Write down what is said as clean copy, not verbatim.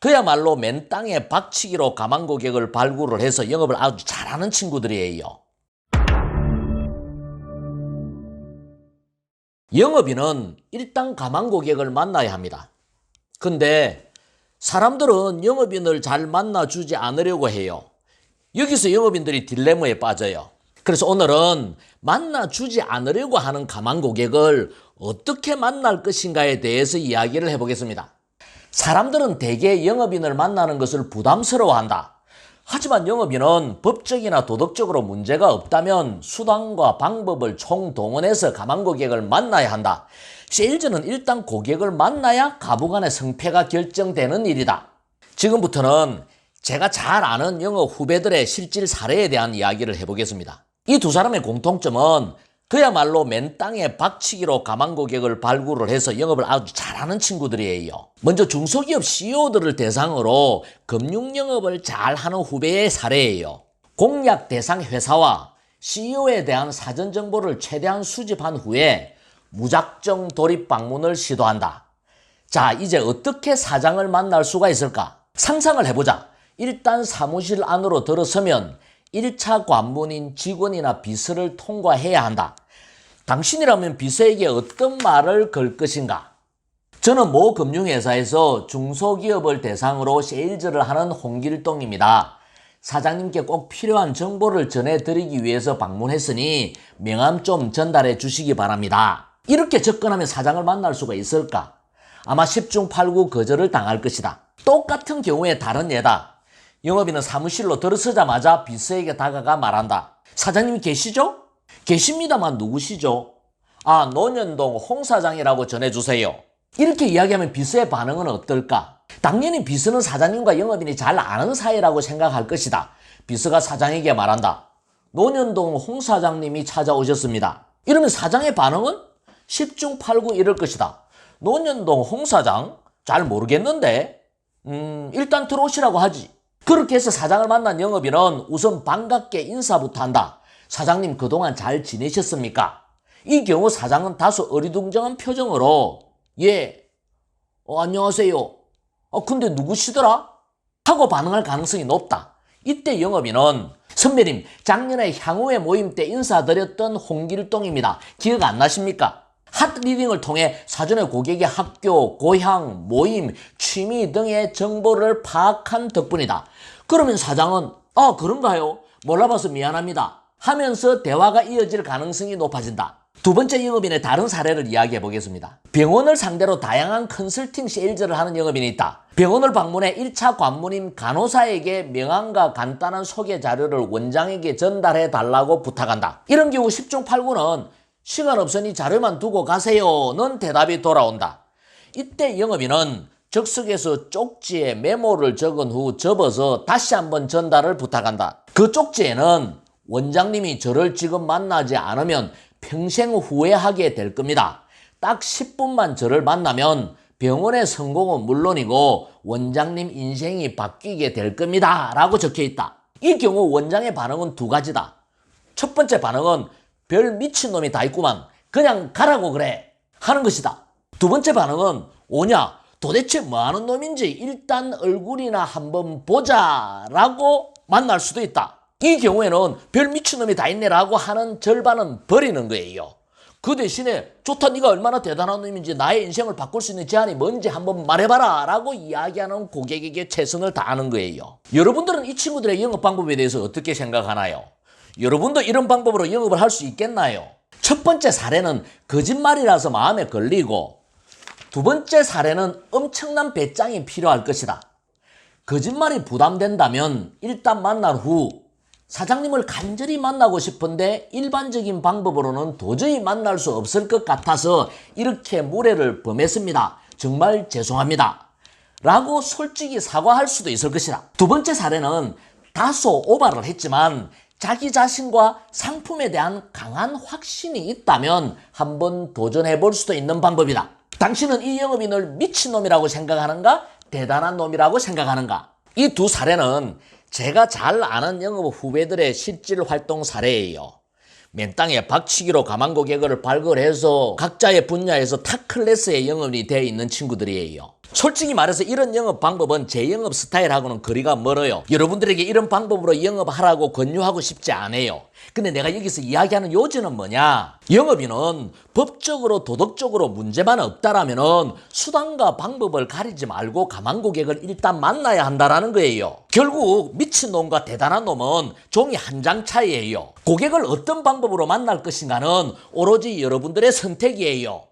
그야말로 맨 땅에 박치기로 가망 고객을 발굴을 해서 영업을 아주 잘하는 친구들이에요. 영업인은 일단 가망 고객을 만나야 합니다. 근데 사람들은 영업인을 잘 만나주지 않으려고 해요. 여기서 영업인들이 딜레마에 빠져요. 그래서 오늘은 만나주지 않으려고 하는 가망 고객을 어떻게 만날 것인가에 대해서 이야기를 해보겠습니다. 사람들은 대개 영업인을 만나는 것을 부담스러워한다. 하지만 영업인은 법적이나 도덕적으로 문제가 없다면 수단과 방법을 총동원해서 가망 고객을 만나야 한다. 세일즈는 일단 고객을 만나야 가부간의 성패가 결정되는 일이다. 지금부터는 제가 잘 아는 영업 후배들의 실질 사례에 대한 이야기를 해보겠습니다. 이 두 사람의 공통점은 그야말로 맨 땅에 박치기로 가망 고객을 발굴을 해서 영업을 아주 잘하는 친구들이에요. 먼저 중소기업 CEO들을 대상으로 금융 영업을 잘하는 후배의 사례예요. 공약 대상 회사와 CEO에 대한 사전 정보를 최대한 수집한 후에 무작정 돌입 방문을 시도한다. 자, 이제 어떻게 사장을 만날 수가 있을까? 상상을 해보자. 일단 사무실 안으로 들어서면 1차 관문인 직원이나 비서를 통과해야 한다. 당신이라면 비서에게 어떤 말을 걸 것인가? 저는 모 금융회사에서 중소기업을 대상으로 세일즈를 하는 홍길동입니다. 사장님께 꼭 필요한 정보를 전해드리기 위해서 방문했으니 명함 좀 전달해 주시기 바랍니다. 이렇게 접근하면 사장을 만날 수가 있을까? 아마 10중 8구 거절을 당할 것이다. 똑같은 경우에 다른 예다. 영업인은 사무실로 들어서자마자 비서에게 다가가 말한다. 사장님 계시죠? 계십니다만 누구시죠? 아, 논현동 홍 사장이라고 전해주세요. 이렇게 이야기하면 비서의 반응은 어떨까? 당연히 비서는 사장님과 영업인이 잘 아는 사이라고 생각할 것이다. 비서가 사장에게 말한다. 논현동 홍 사장님이 찾아오셨습니다. 이러면 사장의 반응은 10중 8구 이럴 것이다. 논현동 홍 사장? 잘 모르겠는데? 일단 들어오시라고 하지. 그렇게 해서 사장을 만난 영업인은 우선 반갑게 인사부터 한다. 사장님 그동안 잘 지내셨습니까? 이 경우 사장은 다소 어리둥절한 표정으로 예, 안녕하세요. 근데 누구시더라? 하고 반응할 가능성이 높다. 이때 영업인은 선배님 작년에 향후회 모임 때 인사드렸던 홍길동입니다. 기억 안 나십니까? 핫리딩을 통해 사전에 고객의 학교, 고향, 모임, 취미 등의 정보를 파악한 덕분이다. 그러면 사장은 그런가요? 몰라봐서 미안합니다 하면서 대화가 이어질 가능성이 높아진다. 두 번째 영업인의 다른 사례를 이야기해 보겠습니다. 병원을 상대로 다양한 컨설팅 세일즈를 하는 영업인이 있다. 병원을 방문해 1차 관문인 간호사에게 명함과 간단한 소개 자료를 원장에게 전달해 달라고 부탁한다. 이런 경우 10중 8구는 시간 없으니 자료만 두고 가세요는 대답이 돌아온다. 이때 영업인은 적석에서 쪽지에 메모를 적은 후 접어서 다시 한번 전달을 부탁한다. 그 쪽지에는 원장님이 저를 지금 만나지 않으면 평생 후회하게 될 겁니다. 딱 10분만 저를 만나면 병원의 성공은 물론이고 원장님 인생이 바뀌게 될 겁니다. 라고 적혀 있다. 이 경우 원장의 반응은 두 가지다. 첫 번째 반응은 별 미친놈이 다 있구만. 그냥 가라고 그래. 하는 것이다. 두 번째 반응은 오냐? 도대체 뭐하는 놈인지 일단 얼굴이나 한번 보자. 라고 만날 수도 있다. 이 경우에는 별 미친놈이 다 있네라고 하는 절반은 버리는 거예요. 그 대신에 좋다 네가 얼마나 대단한 놈인지 나의 인생을 바꿀 수 있는 제안이 뭔지 한번 말해봐라 라고 이야기하는 고객에게 최선을 다하는 거예요. 여러분들은 이 친구들의 영업 방법에 대해서 어떻게 생각하나요? 여러분도 이런 방법으로 영업을 할 수 있겠나요? 첫 번째 사례는 거짓말이라서 마음에 걸리고 두 번째 사례는 엄청난 배짱이 필요할 것이다. 거짓말이 부담된다면 일단 만난 후 사장님을 간절히 만나고 싶은데 일반적인 방법으로는 도저히 만날 수 없을 것 같아서 이렇게 무례를 범했습니다. 정말 죄송합니다. 라고 솔직히 사과할 수도 있을 것이다. 두 번째 사례는 다소 오바를 했지만 자기 자신과 상품에 대한 강한 확신이 있다면 한번 도전해 볼 수도 있는 방법이다. 당신은 이 영업인을 미친놈이라고 생각하는가? 대단한 놈이라고 생각하는가? 이 두 사례는 제가 잘 아는 영업 후배들의 실질 활동 사례예요. 맨 땅에 박치기로 가망 고객을 발굴해서 각자의 분야에서 탑 클래스의 영업이 되어 있는 친구들이에요. 솔직히 말해서 이런 영업 방법은 제 영업 스타일하고는 거리가 멀어요. 여러분들에게 이런 방법으로 영업하라고 권유하고 싶지 않아요. 근데 내가 여기서 이야기하는 요지는 뭐냐? 영업인은 법적으로 도덕적으로 문제만 없다라면은 수단과 방법을 가리지 말고 가망고객을 일단 만나야 한다라는 거예요. 결국 미친놈과 대단한 놈은 종이 한 장 차이예요. 고객을 어떤 방법으로 만날 것인가는 오로지 여러분들의 선택이에요.